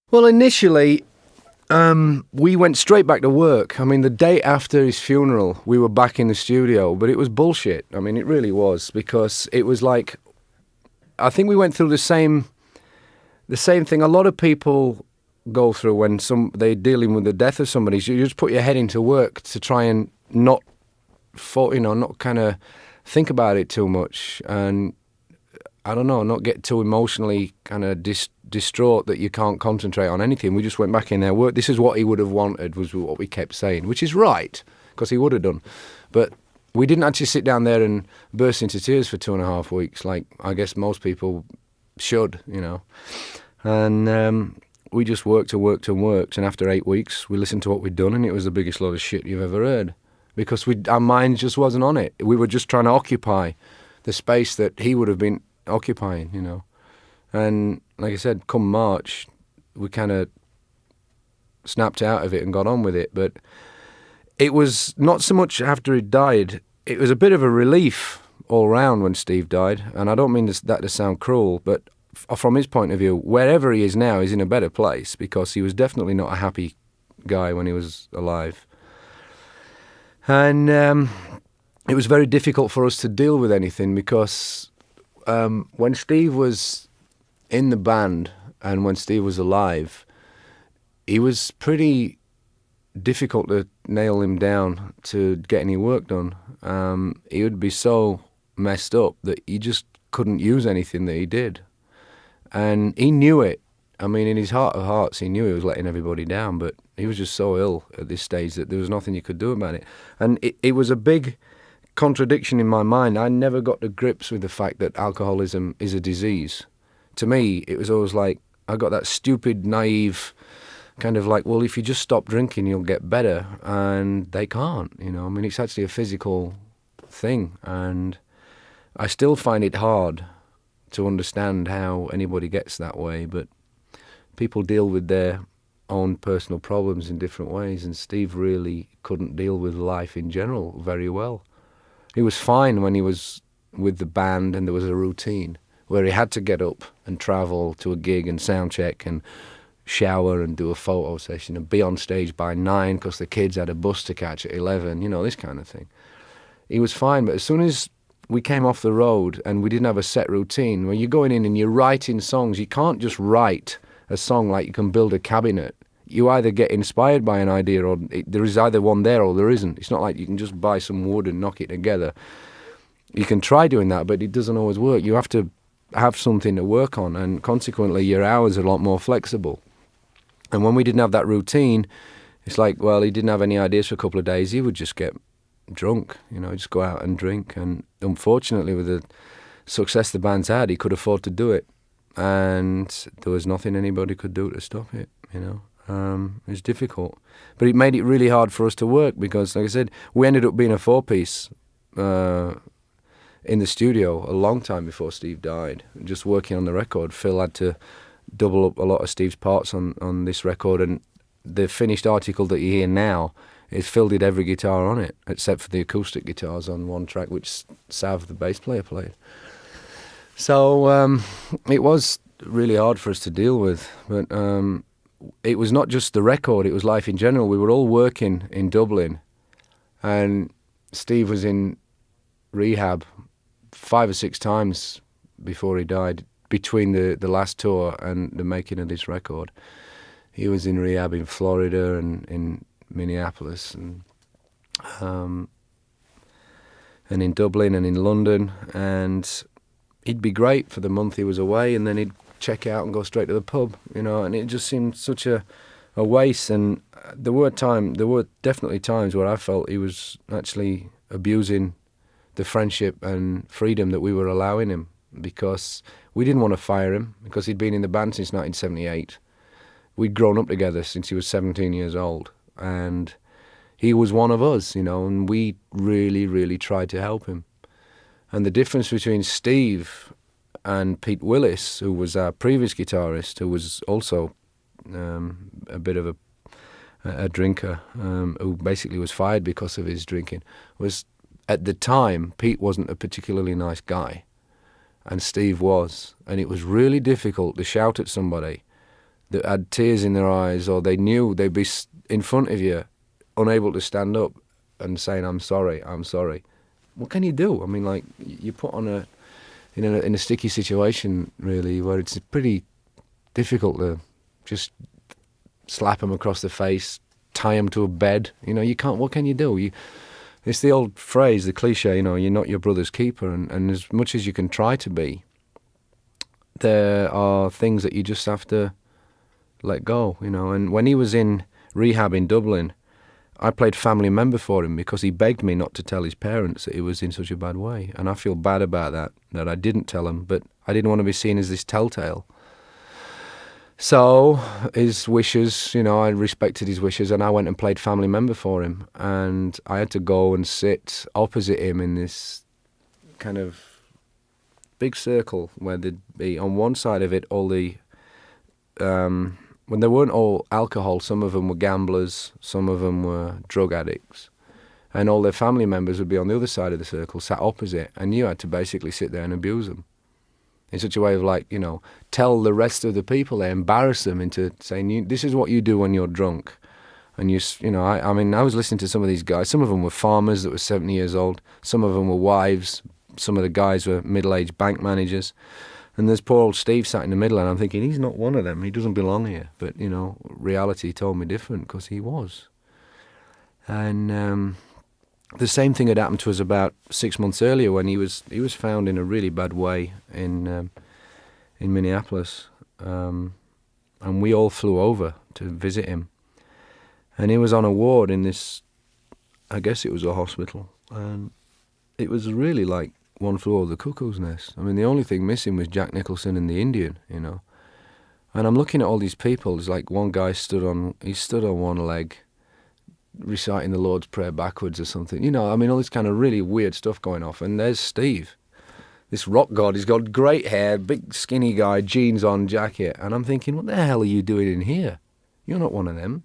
Well, initially, we went straight back to work. I mean, the day after his funeral, we were back in the studio, but it was bullshit. I mean, it really was, because it was like, I think we went through the same thing a lot of people go through when they're dealing with the death of somebody. So you just put your head into work to try and not kind of think about it too much, and I don't know, not get too emotionally kind of distraught that you can't concentrate on anything. We just went back in there, work. This is what he would have wanted, was what we kept saying, which is right, because he would have done. But we didn't actually sit down there and burst into tears for 2.5 weeks, like I guess most people should, And we just worked and worked and worked. And after 8 weeks, we listened to what we'd done, and it was the biggest load of shit you've ever heard, because our mind just wasn't on it. We were just trying to occupy the space that he would have been occupying, And like I said, come March, we kind of snapped out of it and got on with it. But it was not so much after he died. It was a bit of a relief all round when Steve died. And I don't mean that to sound cruel, but from his point of view, wherever he is now, he's in a better place, because he was definitely not a happy guy when he was alive. And it was very difficult for us to deal with anything, because when Steve was in the band and when Steve was alive, he was pretty difficult to nail him down to get any work done. He would be so messed up that you just couldn't use anything that he did. And he knew it. I mean, in his heart of hearts, he knew he was letting everybody down, but he was just so ill at this stage that there was nothing you could do about it. And it was a big contradiction in my mind. I never got to grips with the fact that alcoholism is a disease. To me, it was always like, I got that stupid, naive kind of like, well, if you just stop drinking, you'll get better. And they can't, I mean, it's actually a physical thing. And I still find it hard to understand how anybody gets that way. But people deal with their own personal problems in different ways. And Steve really couldn't deal with life in general very well. He was fine when he was with the band and there was a routine where he had to get up and travel to a gig and sound check and shower and do a photo session and be on stage by 9 because the kids had a bus to catch at 11, this kind of thing. He was fine, but as soon as we came off the road and we didn't have a set routine, when you're going in and you're writing songs, you can't just write a song like you can build a cabinet. You either get inspired by an idea or there is either one there or there isn't. It's not like you can just buy some wood and knock it together. You can try doing that, but it doesn't always work. You have to have something to work on, and consequently your hours are a lot more flexible. And when we didn't have that routine, it's like, well, he didn't have any ideas for a couple of days. He would just get drunk, just go out and drink. And unfortunately, with the success the band's had, he could afford to do it. And there was nothing anybody could do to stop it, It was difficult. But it made it really hard for us to work because, like I said, we ended up being a 4-piece in the studio a long time before Steve died, just working on the record. Phil had to double up a lot of Steve's parts on this record, and the finished article that you hear now is Phil did every guitar on it, except for the acoustic guitars on one track, which Sav, the bass player, played. So it was really hard for us to deal with, but it was not just the record, it was life in general. We were all working in Dublin, and Steve was in rehab 5 or 6 times before he died, between the last tour and the making of this record. He was in rehab in Florida and in Minneapolis and in Dublin and in London, and he'd be great for the month he was away, and then he'd check out and go straight to the pub, and it just seemed such a waste. And there were definitely times where I felt he was actually abusing the friendship and freedom that we were allowing him, because we didn't want to fire him, because he'd been in the band since 1978. We'd grown up together since he was 17 years old, and he was one of us, and we really, really tried to help him. And the difference between Steve and Pete Willis, who was our previous guitarist, who was also a bit of a drinker, who basically was fired because of his drinking, was at the time Pete wasn't a particularly nice guy, and Steve was. And it was really difficult to shout at somebody that had tears in their eyes, or they knew they'd be in front of you, unable to stand up and saying, I'm sorry. What can you do? I mean, like, you put on in a sticky situation, really, where it's pretty difficult to just slap them across the face, tie them to a bed. You know, you can't. What can you do? It's the old phrase, the cliche, you know, you're not your brother's keeper. And as much as you can try to be, there are things that you just have to let go, you know. And when he was in rehab in Dublin, I played family member for him because he begged me not to tell his parents that he was in such a bad way. And I feel bad about that I didn't tell him, but I didn't want to be seen as this telltale. So his wishes, you know, I respected his wishes, and I went and played family member for him. And I had to go and sit opposite him in this kind of big circle where there'd be on one side of it all the when they weren't all alcohol, some of them were gamblers, some of them were drug addicts, and all their family members would be on the other side of the circle, sat opposite, and you had to basically sit there and abuse them in such a way of, like, you know, tell the rest of the people there, embarrass them into saying, this is what you do when you're drunk. And you know, I mean, I was listening to some of these guys. Some of them were farmers that were 70 years old. Some of them were wives. Some of the guys were middle-aged bank managers. And there's poor old Steve sat in the middle, and I'm thinking, he's not one of them. He doesn't belong here. But, you know, reality told me different, because he was. And the same thing had happened to us about 6 months earlier when he was found in a really bad way in Minneapolis. And we all flew over to visit him. And he was on a ward in this, I guess it was a hospital. And it was really like one flew over the cuckoo's nest. I mean, the only thing missing was Jack Nicholson and the Indian, you know. And I'm looking at all these people. It's like one guy stood on one leg, reciting the Lord's Prayer backwards or something. You know, I mean, all this kind of really weird stuff going off. And there's Steve, this rock god. He's got great hair, big skinny guy, jeans on, jacket. And I'm thinking, what the hell are you doing in here? You're not one of them.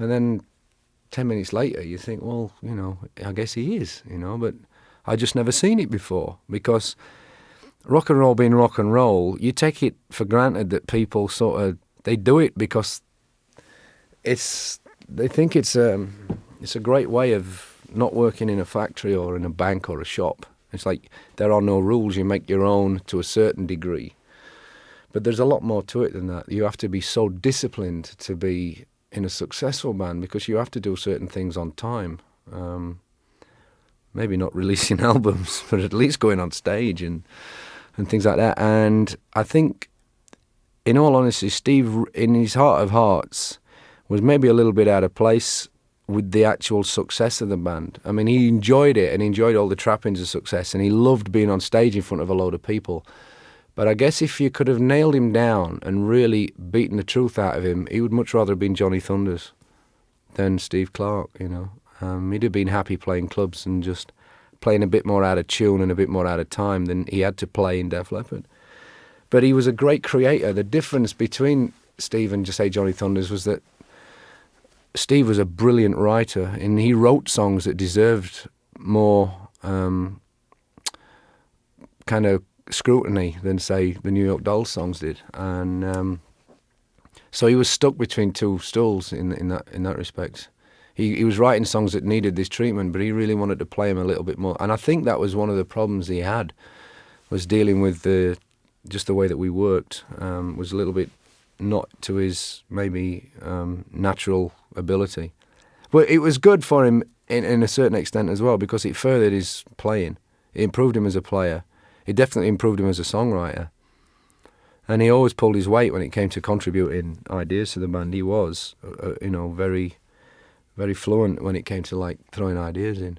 And then 10 minutes later, you think, well, you know, I guess he is, you know, but I just never seen it before, because rock and roll being rock and roll, you take it for granted that people they do it because they think it's a great way of not working in a factory or in a bank or a shop. It's like there are no rules, you make your own to a certain degree. But there's a lot more to it than that. You have to be so disciplined to be in a successful band, because you have to do certain things on time. Maybe not releasing albums, but at least going on stage and things like that. And I think, in all honesty, Steve, in his heart of hearts, was maybe a little bit out of place with the actual success of the band. I mean, he enjoyed it, and he enjoyed all the trappings of success, and he loved being on stage in front of a load of people. But I guess if you could have nailed him down and really beaten the truth out of him, he would much rather have been Johnny Thunders than Steve Clark, you know. He'd have been happy playing clubs and just playing a bit more out of tune and a bit more out of time than he had to play in Def Leppard. But he was a great creator. The difference between Steve and, just say, Johnny Thunders was that Steve was a brilliant writer, and he wrote songs that deserved more kind of scrutiny than, say, the New York Dolls songs did. And so he was stuck between two stools in that respect. He was writing songs that needed this treatment, but he really wanted to play them a little bit more. And I think that was one of the problems he had, was dealing with just the way that we worked, was a little bit not to his maybe natural ability. But it was good for him in a certain extent as well, because it furthered his playing. It improved him as a player. It definitely improved him as a songwriter. And he always pulled his weight when it came to contributing ideas to the band. He was, you know, very, very fluent when it came to, like, throwing ideas in.